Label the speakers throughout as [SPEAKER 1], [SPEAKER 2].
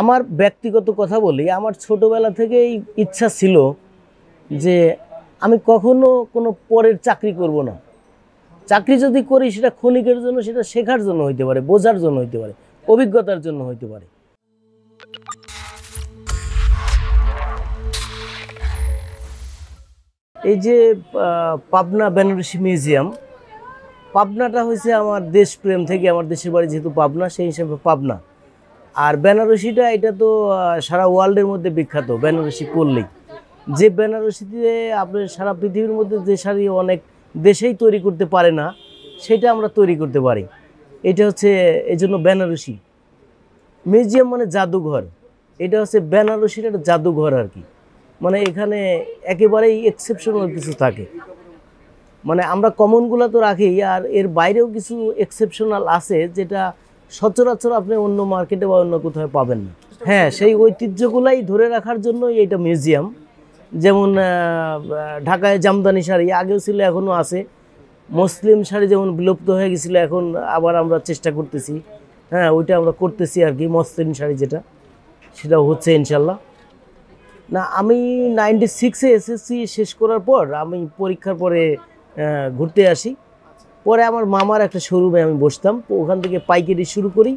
[SPEAKER 1] আমার ব্যক্তিগত কথা বলি, আমার ছোটবেলা থেকেই ইচ্ছা ছিল যে আমি কখনো কোনো পরের চাকরি করব না। চাকরি যদি করি সেটা ক্ষণিকের জন্য, সেটা শেখার জন্য হইতে পারে, বোঝার জন্য হইতে পারে, অভিজ্ঞতার জন্য হইতে পারে। এই যে পাবনা বেনারসি মিউজিয়াম, পাবনাটা হয়েছে আমার দেশপ্রেম থেকে, আমার দেশের বাড়ি যেহেতু পাবনা, সেই হিসাবে পাবনা। আর বেনারসিটা এটা তো সারা ওয়ার্ল্ডের মধ্যে বিখ্যাত। বেনারসি পড়লেই যে বেনারসিতে আপনার সারা পৃথিবীর মধ্যে যে শাড়ি অনেক দেশেই তৈরি করতে পারে না, সেটা আমরা তৈরি করতে পারি। এটা হচ্ছে এই জন্য বেনারসি মিউজিয়াম মানে জাদুঘর। এটা হচ্ছে বেনারসির একটা জাদুঘর আর কি। মানে এখানে একেবারেই এক্সেপশনাল কিছু থাকে। মানে আমরা কমনগুলো তো রাখি, আর এর বাইরেও কিছু এক্সেপশনাল আছে যেটা সচরাচর আপনি অন্য মার্কেটে বা অন্য কোথাও পাবেন না। হ্যাঁ, সেই ঐতিহ্যগুলাই ধরে রাখার জন্যই এটা মিউজিয়াম। যেমন ঢাকায় জামদানি শাড়ি আগেও ছিল, এখনও আছে। মুসলিম শাড়ি যেমন বিলুপ্ত হয়ে গেছিলো, এখন আবার আমরা চেষ্টা করতেছি। হ্যাঁ, ওইটা আমরা করতেছি আর কি। মসলিন শাড়ি যেটা, সেটা হচ্ছে ইনশাল্লাহ। না, আমি 96-এ এসএসসি শেষ করার পর আমি পরীক্ষার পরে ঘুরতে আসি। পরে আমার মামার একটা শোরুমে আমি বসতাম, ওখান থেকে পাইকারি শুরু করি।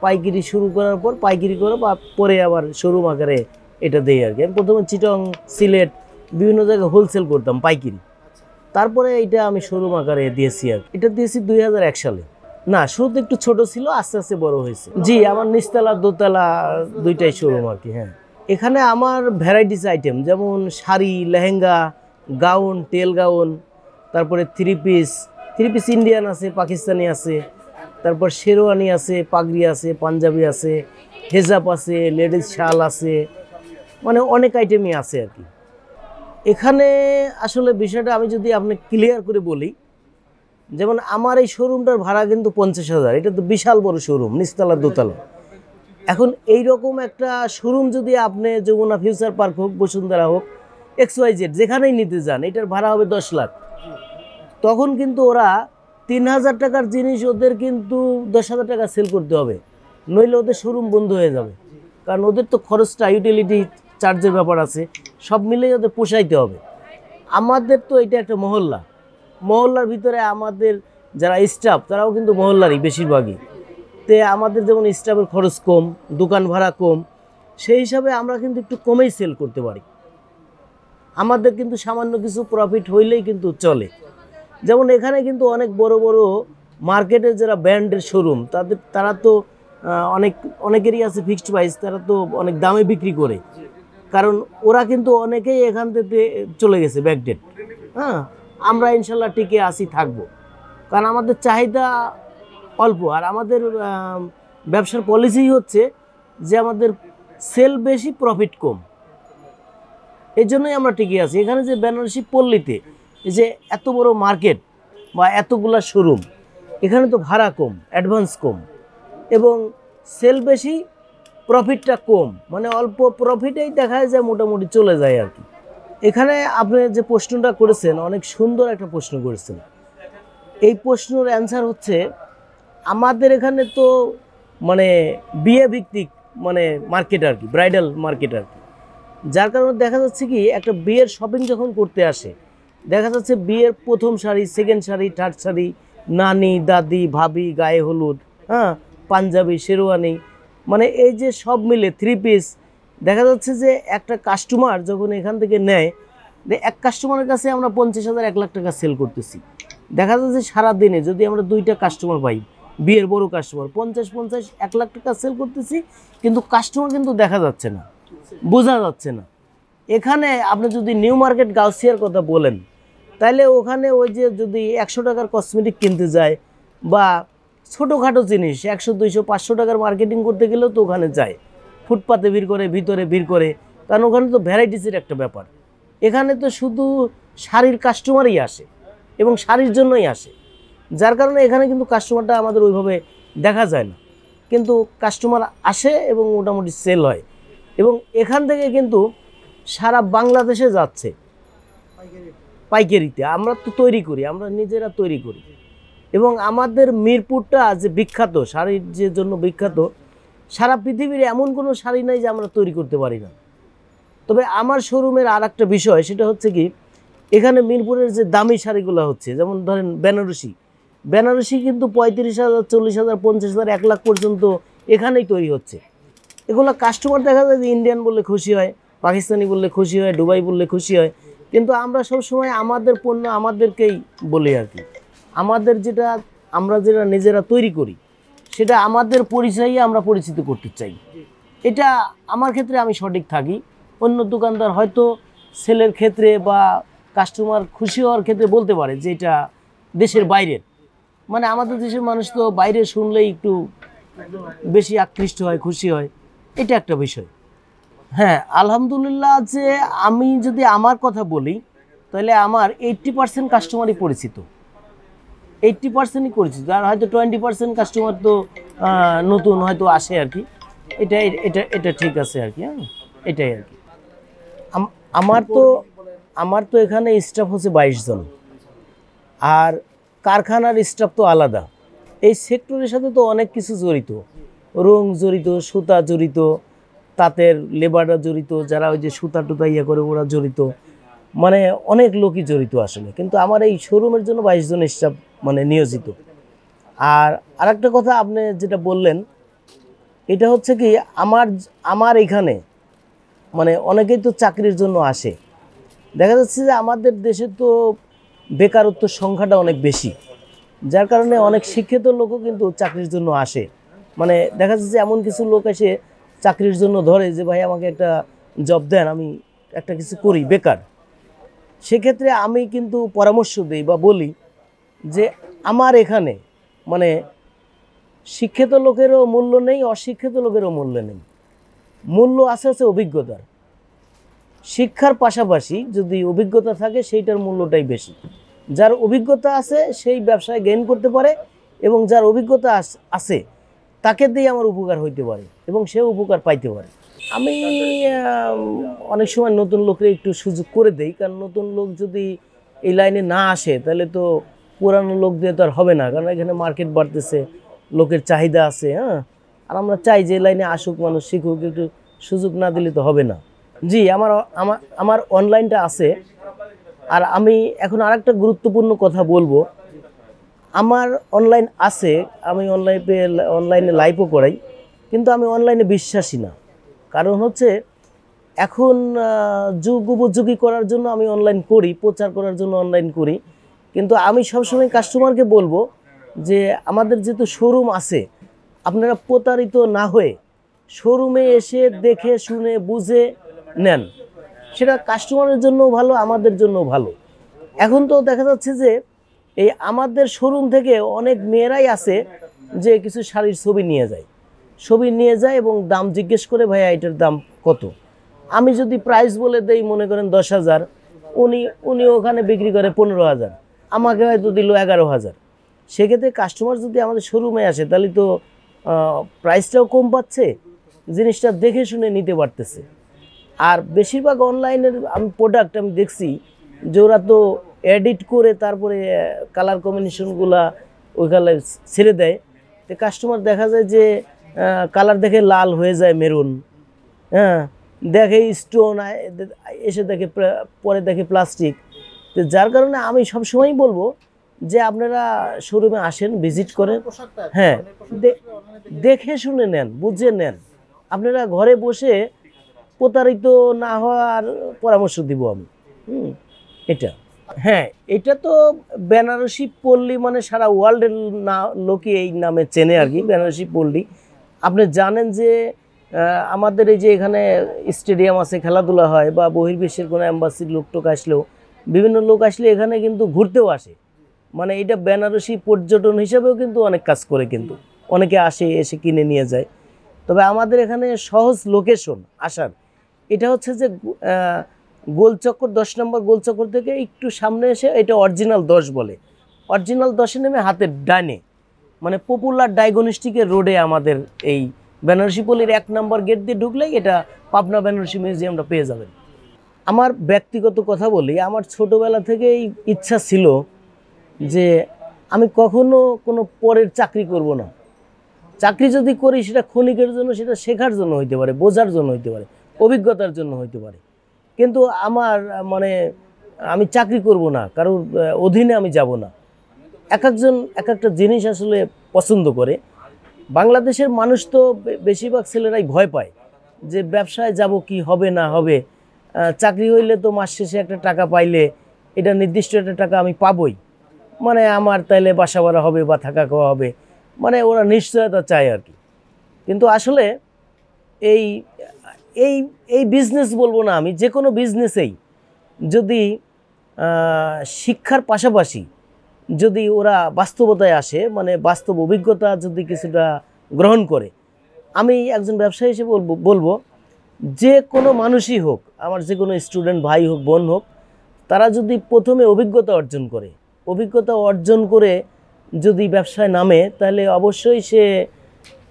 [SPEAKER 1] পাইকারি শুরু করার পর পাইকারি করে বা পরে আবার শোরুম আকারে এটা দেই আর কি। আমি প্রথমে চিটং, সিলেট বিভিন্ন জায়গায় হোলসেল করতাম পাইকারি। তারপরে এটা আমি শোরুম আকারে দিয়েছি আর এটা দিয়েছি 2001 সালে। না, শুরুতে একটু ছোট ছিল, আস্তে আস্তে বড় হয়েছে। জি, আমার নিচতলা দোতলা দুইটাই শোরুম আর কি। হ্যাঁ, এখানে আমার ভ্যারাইটিস আইটেম, যেমন শাড়ি, লেহেঙ্গা, গাউন, টেল গাউন, তারপরে থ্রি পিস ইন্ডিয়ান আছে, পাকিস্তানি আছে, তারপর শেরওয়ানি আছে, পাগড়ি আছে, পাঞ্জাবি আছে, হেজাব আছে, লেডিস শাল আছে, মানে অনেক আইটেমই আছে আর কি। এখানে আসলে বিষয়টা আমি যদি আপনি ক্লিয়ার করে বলি, যেমন আমার এই শোরুমটার ভাড়া কিন্তু 50,000। এটা তো বিশাল বড় শোরুম, নিচতলা দোতলা। এখন এইরকম একটা শোরুম যদি আপনি যমুনা ফিউচার পার্ক হোক, বসুন্ধরা হোক, XYZ যেখানেই নিতে যান, এটার ভাড়া হবে 10 লাখ। তখন কিন্তু ওরা 3,000 টাকার জিনিস ওদের কিন্তু 10,000 টাকা সেল করতে হবে, নইলে ওদের শোরুম বন্ধ হয়ে যাবে। কারণ ওদের তো খরচটা, ইউটিলিটি চার্জের ব্যাপার আছে, সব মিলেই ওদের পোষাইতে হবে। আমাদের তো এটা একটা মহল্লার ভিতরে আমাদের যারা স্টাফ, তারাও কিন্তু মহল্লারই বেশিরভাগই। তে আমাদের যেমন স্টাফের খরচ কম, দোকান ভাড়া কম, সেই হিসাবে আমরা কিন্তু একটু কমেই সেল করতে পারি। আমাদের কিন্তু সামান্য কিছু প্রফিট হইলেই কিন্তু চলে। যেমন এখানে কিন্তু অনেক বড় বড় মার্কেটের যারা ব্র্যান্ডের শোরুম, তারা তো অনেকেরই আছে ফিক্সড প্রাইস, তারা তো অনেক দামে বিক্রি করে। কারণ ওরা কিন্তু অনেকেই এখান থেকে চলে গেছে ব্যাকডেট। হ্যাঁ, আমরা ইনশাল্লাহ টিকে আসি, থাকবো। কারণ আমাদের চাহিদা অল্প, আর আমাদের ব্যবসার পলিসি হচ্ছে যে আমাদের সেল বেশি, প্রফিট কম। এই জন্যই আমরা টিকে আছি। এখানে যে বেনারসি পল্লীতে এই যে এত বড় মার্কেট বা এতগুলা শোরুম, এখানে তো ভাড়া কম, অ্যাডভান্স কম, এবং সেল বেশি, প্রফিটটা কম। মানে অল্প প্রফিটেই দেখা যায় মোটামুটি চলে যায় আর কি। এখানে আপনি যে প্রশ্নটা করেছেন, অনেক সুন্দর একটা প্রশ্ন করেছেন। এই প্রশ্নের অ্যান্সার হচ্ছে, আমাদের এখানে তো মানে বিয়ে ভিত্তিক মানে মার্কেট আর কি, ব্রাইডাল মার্কেট আর কি। যার কারণে দেখা যাচ্ছে কি, একটা বিয়ের শপিং যখন করতে আসে, দেখা যাচ্ছে বিয়ের প্রথম শাড়ি, সেকেন্ড শাড়ি, থার্ড শাড়ি, নানি, দাদি, ভাবি, গায়ে হলুদ, হ্যাঁ, পাঞ্জাবি, শেরওয়ানি, মানে এই যে সব মিলে থ্রি পিস। দেখা যাচ্ছে যে একটা কাস্টমার যখন এখান থেকে নেয়, এক কাস্টমারের কাছে আমরা 50,000, 1 লাখ টাকা সেল করতেছি। দেখা যাচ্ছে সারাদিনে যদি আমরা 2টা কাস্টমার পাই, বিয়ের বড় কাস্টমার, 50, 1 লাখ টাকা সেল করতেছি, কিন্তু কাস্টমার কিন্তু দেখা যাচ্ছে না, বোঝা যাচ্ছে না। এখানে আপনি যদি নিউ মার্কেট গাউসিয়ার কথা বলেন, তাহলে ওখানে ওই যে যদি 100 টাকার কসমেটিক কিনতে যায় বা ছোটোখাটো জিনিস 100, 200, 500 টাকার মার্কেটিং করতে গেলেও তো ওখানে যায়, ফুটপাতে ভিড় করে, ভিতরে ভিড় করে। কারণ ওখানে তো ভ্যারাইটিসের একটা ব্যাপার। এখানে তো শুধু শাড়ির কাস্টমারই আসে এবং শাড়ির জন্যই আসে। যার কারণে এখানে কিন্তু কাস্টমারটা আমাদের ওইভাবে দেখা যায় না, কিন্তু কাস্টমার আসে এবং মোটামুটি সেল হয়। এবং এখান থেকে কিন্তু সারা বাংলাদেশে যাচ্ছে পাইকারিতে। আমরা তো তৈরি করি, আমরা নিজেরা তৈরি করি। এবং আমাদের মিরপুরটা যে বিখ্যাত, শাড়ির যে জন্য বিখ্যাত, সারা পৃথিবীর এমন কোনো শাড়ি নাই যে আমরা তৈরি করতে পারি না। তবে আমার শোরুমের আর একটা বিষয়, সেটা হচ্ছে কি, এখানে মিরপুরের যে দামি শাড়িগুলো হচ্ছে, যেমন ধরেন বেনারসি কিন্তু 35,000, 40,000, 50,000, 1 লাখ পর্যন্ত এখানেই তৈরি হচ্ছে। এগুলো কাস্টমার দেখা যায় যে ইন্ডিয়ান বললে খুশি হয়, পাকিস্তানি বললে খুশি হয়, দুবাই বললে খুশি হয়, কিন্তু আমরা সবসময় আমাদের পণ্য আমাদেরকেই বলি আর কি। আমরা যেটা নিজেরা তৈরি করি সেটা আমাদের পরিচয়ই আমরা পরিচিত করতে চাই। এটা আমার ক্ষেত্রে আমি সঠিক থাকি। অন্য দোকানদার হয়তো সেলের ক্ষেত্রে বা কাস্টমার খুশি হওয়ার ক্ষেত্রে বলতে পারে যে এটা দেশের বাইরের, মানে আমাদের দেশের মানুষ তো বাইরে শুনলেই একটু বেশি আকৃষ্ট হয়, খুশি হয়, এটা একটা বিষয়। হ্যাঁ, আলহামদুলিল্লাহ, যে আমি যদি আমার কথা বলি তাহলে আমার 80% কাস্টমারই পরিচিত, 80%ই পরিচিত, আর হয়তো 20% কাস্টমার তো নতুন হয়তো আসে আর কি। এটা এটা এটা ঠিক আছে আর কি। হ্যাঁ, এটাই আর কি। আমার তো আমার তো এখানে স্টাফ হচ্ছে 22 জন, আর কারখানার স্টাফ তো আলাদা। এই সেক্টরের সাথে তো অনেক কিছু জড়িত, রং জড়িত, সুতা জড়িত, তাঁতের লেবাররা জড়িত, যারা ওই যে সুতা টুতা ইয়ে করে ওরা জড়িত, মানে অনেক লোকই জড়িত আসলে। কিন্তু আমার এই শোরুমের জন্য 22 জন স্টাফ মানে নিয়োজিত। আর আরেকটা কথা আপনি যেটা বললেন, এটা হচ্ছে কি, আমার এখানে মানে অনেকেই তো চাকরির জন্য আসে। দেখা যাচ্ছে যে আমাদের দেশে তো বেকারত্ব সংখ্যাটা অনেক বেশি, যার কারণে অনেক শিক্ষিত লোকও কিন্তু চাকরির জন্য আসে। মানে দেখা যাচ্ছে যে এমন কিছু লোক এসে চাকরির জন্য ধরে যে ভাই আমাকে একটা জব দেন, আমি একটা কিছু করি, বেকার। সেক্ষেত্রে আমি কিন্তু পরামর্শ দিই বা বলি যে আমার এখানে মানে শিক্ষিত লোকেরও মূল্য নেই, অশিক্ষিত লোকেরও মূল্য নেই, মূল্য আছে অভিজ্ঞতার। শিক্ষার পাশাপাশি যদি অভিজ্ঞতা থাকে সেইটার মূল্যটাই বেশি। যার অভিজ্ঞতা আছে সেই ব্যবসায় গেইন করতে পারে, এবং যার অভিজ্ঞতা আছে তাকে দিয়ে আমার উপকার হইতে পারে এবং সে উপকার পাইতে পারে। আমি অনেক সময় নতুন লোককে একটু সুযোগ করে দেই, কারণ নতুন লোক যদি এই লাইনে না আসে তাহলে তো পুরানো লোক দিয়ে তো আর হবে না, কারণ এখানে মার্কেট বাড়তেছে, লোকের চাহিদা আছে। হ্যাঁ, আর আমরা চাই যে এই লাইনে আসুক মানুষ, শিখুক, একটু সুযোগ না দিলে তো হবে না। জি, আমার আমার আমার অনলাইনটা আছে। আর আমি এখন আরেকটা গুরুত্বপূর্ণ কথা বলবো, আমার অনলাইন আছে, আমি অনলাইনে লাইভও করাই, কিন্তু আমি অনলাইনে বিশ্বাসী না। কারণ হচ্ছে এখন যুগ উপযোগী করার জন্য আমি অনলাইন করি, প্রচার করার জন্য অনলাইন করি, কিন্তু আমি সবসময় কাস্টমারকে বলবো যে আমাদের যেহেতু শোরুম আছে, আপনারা প্রতারিত না হয়ে শোরুমে এসে দেখে শুনে বুঝে নেন, সেটা কাস্টমারের জন্য ভালো, আমাদের জন্য ভালো। এখন তো দেখা যাচ্ছে যে এই আমাদের শোরুম থেকে অনেক মেয়েরাই আছে যে কিছু শাড়ির ছবি নিয়ে যায় এবং দাম জিজ্ঞেস করে, ভাইয়া এটার দাম কত। আমি যদি প্রাইস বলে দেই, মনে করেন 10,000, উনি ওখানে বিক্রি করে 15,000, আমাকে হয়তো দিল 11,000। সেক্ষেত্রে কাস্টমার যদি আমাদের শোরুমে আসে তাহলে তো প্রাইসটাও কম পাচ্ছে, জিনিসটা দেখে শুনে নিতে পারতেছে। আর বেশিরভাগ অনলাইনের প্রোডাক্ট আমি দেখছি যে ওরা তো এডিট করে তারপরে কালার কম্বিনেশনগুলা ওইখানে ছেড়ে দেয়, তো কাস্টমার দেখা যায় যে কালার দেখে লাল হয়ে যায় মেরুন, হ্যাঁ, দেখে স্টোন, এসে দেখে পরে দেখে প্লাস্টিক। তো যার কারণে আমি সবসময়ই বলবো যে আপনারা শোরুমে আসেন, ভিজিট করেন, হ্যাঁ, দেখে শুনে নেন, বুঝে নেন। আপনারা ঘরে বসে প্রতারিত না হওয়ার পরামর্শ দিব আমি। এটা, হ্যাঁ, এটা তো বেনারসি পল্লী মানে সারা ওয়ার্ল্ডের লোকই এই নামে চেনে আর কি, বেনারসি পল্লী। আপনি জানেন যে আমাদের এই যে এখানে স্টেডিয়াম আছে, খেলাধুলা হয়, বা বহির্বিশ্বের কোনো অ্যাম্বাসির লোক আসলেও, বিভিন্ন লোক আসলে এখানে কিন্তু ঘুরতেও আসে, মানে এটা বেনারসি পর্যটন হিসেবেও কিন্তু অনেক কাজ করে, কিন্তু অনেকে এসে কিনে নিয়ে যায়। তবে আমাদের এখানে সহজ লোকেশন আসার, এটা হচ্ছে যে গোলচক্কর 10 নম্বর গোলচক্কর থেকে একটু সামনে এসে, এটা অরিজিনাল 10 বলে, অরিজিনাল 10-এ নেমে হাতের ডানে মানে পপুলার ডায়াগনস্টিকের রোডে আমাদের এই বেনারসি পল্লীর 1 নম্বর গেট দিয়ে ঢুকলেই এটা পাবনা বেনারসি মিউজিয়ামটা পেয়ে যাবেন। আমার ব্যক্তিগত কথা বলি, আমার ছোটোবেলা থেকেই ইচ্ছা ছিল যে আমি কখনো কোনো পরের চাকরি করব না, চাকরি যদি করি সেটা ক্ষণিকের জন্য, সেটা শেখার জন্য হইতে পারে, বোঝার জন্য হইতে পারে, অভিজ্ঞতার জন্য হইতে পারে। কিন্তু আমার মানে আমি চাকরি করব না, কারোর অধীনে আমি যাব না। এক একজন এক একটা জিনিস আসলে পছন্দ করে। বাংলাদেশের মানুষ তো বেশিরভাগ ছেলেরাই ভয় পায় যে ব্যবসায় যাব কি হবে না হবে। চাকরি হইলে তো মাস শেষে একটা টাকা পাইলে এটা নির্দিষ্ট একটা টাকা আমি পাবই, মানে আমার তাইলে বাসা ভাড়া হবে বা থাকা খাওয়া হবে, মানে ওরা নিশ্চয়তা চায় আর কি। কিন্তু আসলে এই এই এই বিজনেস বলবো না, আমি যে কোনো বিজনেসেই যদি শিক্ষার পাশাপাশি যদি ওরা বাস্তবতায় আসে, মানে বাস্তব অভিজ্ঞতা যদি কিছুটা গ্রহণ করে, আমি একজন ব্যবসায়ী হিসেবে বলবো যে কোনো মানুষই হোক, আমার যে কোনো স্টুডেন্ট ভাই হোক বোন হোক, তারা যদি প্রথমে অভিজ্ঞতা অর্জন করে, অভিজ্ঞতা অর্জন করে যদি ব্যবসায় নামে, তাহলে অবশ্যই সে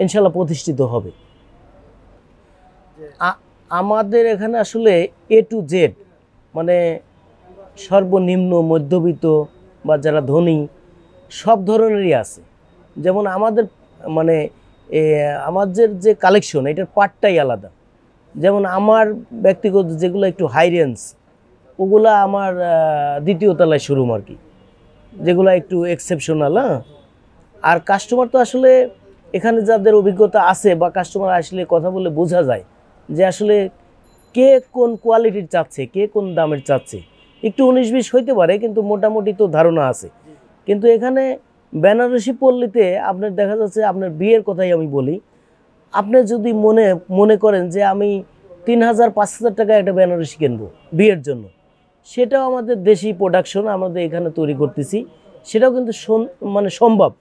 [SPEAKER 1] ইনশাল্লাহ প্রতিষ্ঠিত হবে। আমাদের এখানে আসলে A to Z, মানে সর্বনিম্ন, মধ্যবিত্ত বা যারা ধনী, সব ধরনেরই আছে। যেমন আমাদের মানে আমাদের যে কালেকশন, এটার পার্টটাই আলাদা। যেমন আমার ব্যক্তিগত যেগুলো একটু হাই রেঞ্জ, ওগুলা আমার দ্বিতীয় তলায় শোরুম আর কি, যেগুলো একটু এক্সেপশনাল। আর কাস্টমার তো আসলে এখানে যাদের অভিজ্ঞতা আছে বা কাস্টমার আসলে কথা বলে বোঝা যায় যে আসলে কে কোন কোয়ালিটির চাচ্ছে, কে কোন দামের চাচ্ছে। একটু 19-20 হইতে পারে, কিন্তু মোটামুটি তো ধারণা আছে। কিন্তু এখানে বেনারসি পল্লীতে আপনার দেখা যাচ্ছে, আপনার বিয়ের কথাই আমি বলি, আপনি যদি মনে করেন যে আমি 3000-5000 টাকায় একটা বেনারসি কিনবো বিয়ের জন্য, সেটাও আমাদের দেশি প্রোডাকশন, আমাদের এখানে তৈরি করতেছি, সেটাও কিন্তু মানে সম্ভব,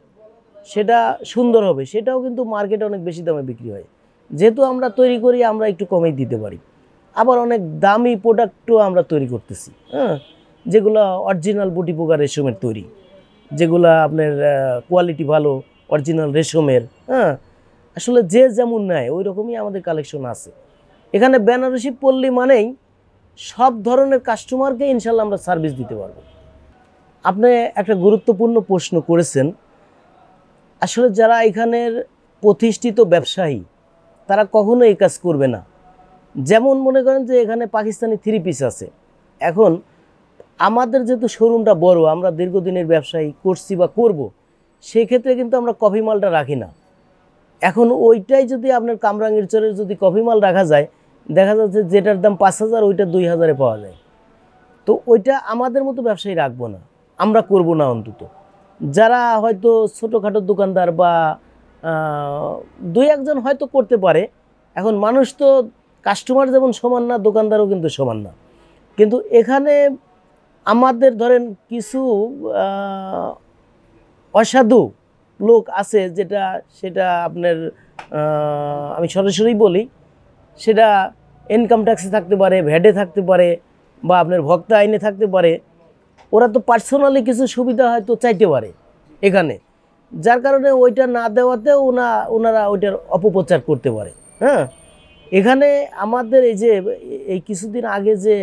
[SPEAKER 1] সেটা সুন্দর হবে, সেটাও কিন্তু মার্কেটে অনেক বেশি দামে বিক্রি হয়। যেহেতু আমরা তৈরি করি, আমরা একটু কমেই দিতে পারি। আবার অনেক দামি প্রোডাক্টও আমরা তৈরি করতেছি, যেগুলো অরিজিনাল বুটি পোকা রেশমের তৈরি, যেগুলো আপনার কোয়ালিটি ভালো, অরিজিনাল রেশমের। আসলে যে যেমন নেয় ওই রকমই আমাদের কালেকশন আছে এখানে। বেনারসি পল্লী মানেই সব ধরনের কাস্টমারকে ইনশাল্লাহ আমরা সার্ভিস দিতে পারবো। আপনি একটা গুরুত্বপূর্ণ প্রশ্ন করেছেন। আসলে যারা এখানের প্রতিষ্ঠিত ব্যবসায়ী, তারা কখনো এই কাজ করবে না। যেমন মনে করেন যে এখানে পাকিস্তানি 3 পিস আছে। এখন আমাদের যেহেতু শোরুমটা বড়, আমরা দীর্ঘদিনের ব্যবসায়ী করছি বা করব, সেক্ষেত্রে কিন্তু আমরা কফি মালটা রাখি না। এখন ওইটাই যদি আপনার কামরাঙ্গীর চরের যদি কফি মাল রাখা যায়, দেখা যাচ্ছে যেটার দাম 5000 ওইটা 2000-এ পাওয়া যায়। তো ওইটা আমাদের মতো ব্যবসায়ী রাখবো না, আমরা করব না অন্তত। যারা হয়তো ছোটোখাটো দোকানদার বা 2-1জন হয়তো করতে পারে। এখন মানুষ তো কাস্টমার যেমন সমান না, দোকানদারও কিন্তু সমান না। কিন্তু এখানে আমাদের ধরেন কিছু অসাধু লোক আছে, সেটা আপনার আমি সরাসরি বলি, সেটা ইনকাম ট্যাক্সে থাকতে পারে, ভ্যাটে থাকতে পারে, বা আপনার ভোক্তা আইনে থাকতে পারে। ওরা তো পার্সোনালি কিছু সুবিধা হয়তো চাইতে পারে এখানে, যার কারণে ওইটা না দেওয়াতে ওনারা ওইটার অপপ্রচার করতে পারে। এখানে আমাদের এই কিছুদিন আগে যে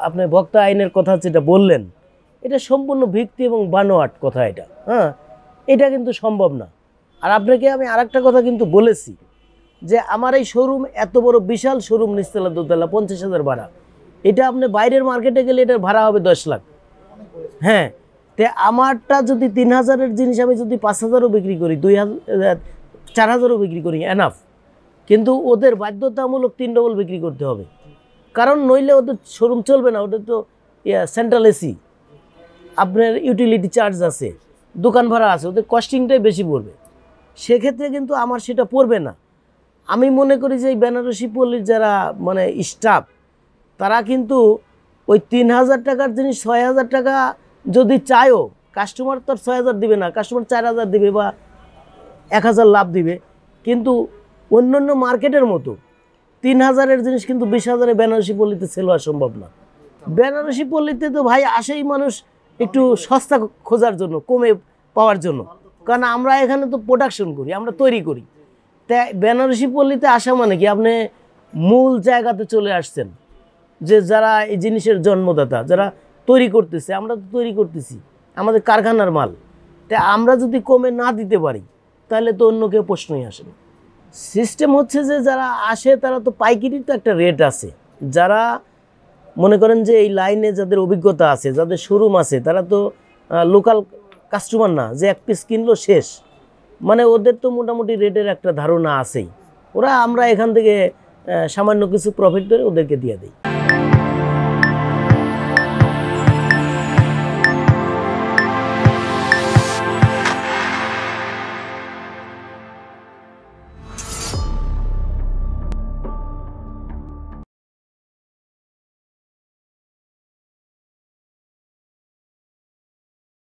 [SPEAKER 1] আপনি ভোক্তা আইনের কথা যেটা বললেন, এটা সম্পূর্ণ ভিত্তি এবং বানোয়াট কথা। এটা কিন্তু সম্ভব না। আর আপনাকে আমি আরেকটা কথা কিন্তু বলেছি যে আমার এই শোরুম এত বড় বিশাল শোরুম, নিচতলা দোতলা, 50,000 ভাড়া। এটা আপনি বাইরের মার্কেটে গেলে এটার ভাড়া হবে 10 লাখ। তে আমারটা যদি 3000-এর জিনিস আমি যদি 5000-ও বিক্রি করি, 4000-ও বিক্রি করি, এনাফ। কিন্তু ওদের বাধ্যতামূলক 3 ডবল বিক্রি করতে হবে, কারণ নইলে ওদের শোরুম চলবে না। ওদের তো সেন্ট্রাল এসি, আপনার ইউটিলিটি চার্জ আছে, দোকান ভাড়া আছে, ওদের কস্টিংটাই বেশি পড়বে। সেক্ষেত্রে কিন্তু আমার সেটা পড়বে না। আমি মনে করি যে এই বেনারসি পল্লীর যারা মানে স্টাফ, তারা কিন্তু ওই 3000 টাকার জিনিস 6000 টাকা যদি চায়ও, কাস্টমার তো 6000 দিবে না, কাস্টমার 4000 দিবে বা 1000 লাভ দিবে। কিন্তু অন্যান্য মার্কেটের মতো 3000-এর জিনিস কিন্তু 20,000-এ বেনারসি পল্লীতে সেল হওয়া সম্ভব না। বেনারসি পল্লীতে তো ভাই আসেই মানুষ একটু সস্তা খোঁজার জন্য, কমে পাওয়ার জন্য, কারণ আমরা এখানে তো প্রোডাকশন করি, আমরা তৈরি করি। তাই বেনারসি পল্লীতে আসা মানে কি, আপনি মূল জায়গাতে চলে আসছেন, যে যারা এই জিনিসের জন্মদাতা, যারা তৈরি করতেছে। আমরা তো তৈরি করতেছি, আমাদের কারখানার মাল। তাই আমরা যদি কমে না দিতে পারি, তাহলে তো অন্য কেউ প্রশ্নই আসে না। সিস্টেম হচ্ছে যে যারা আসে তারা তো পাইকারির তো একটা রেট আছে, যারা মনে করেন যে এই লাইনে যাদের অভিজ্ঞতা আছে, যাদের শোরুম আছে, তারা তো লোকাল কাস্টমার না যে এক পিস কিনলো শেষ, মানে ওদের তো মোটামুটি রেটের একটা ধারণা আছেই। আমরা এখান থেকে সামান্য কিছু প্রফিট করে ওদেরকে দিয়ে দিই।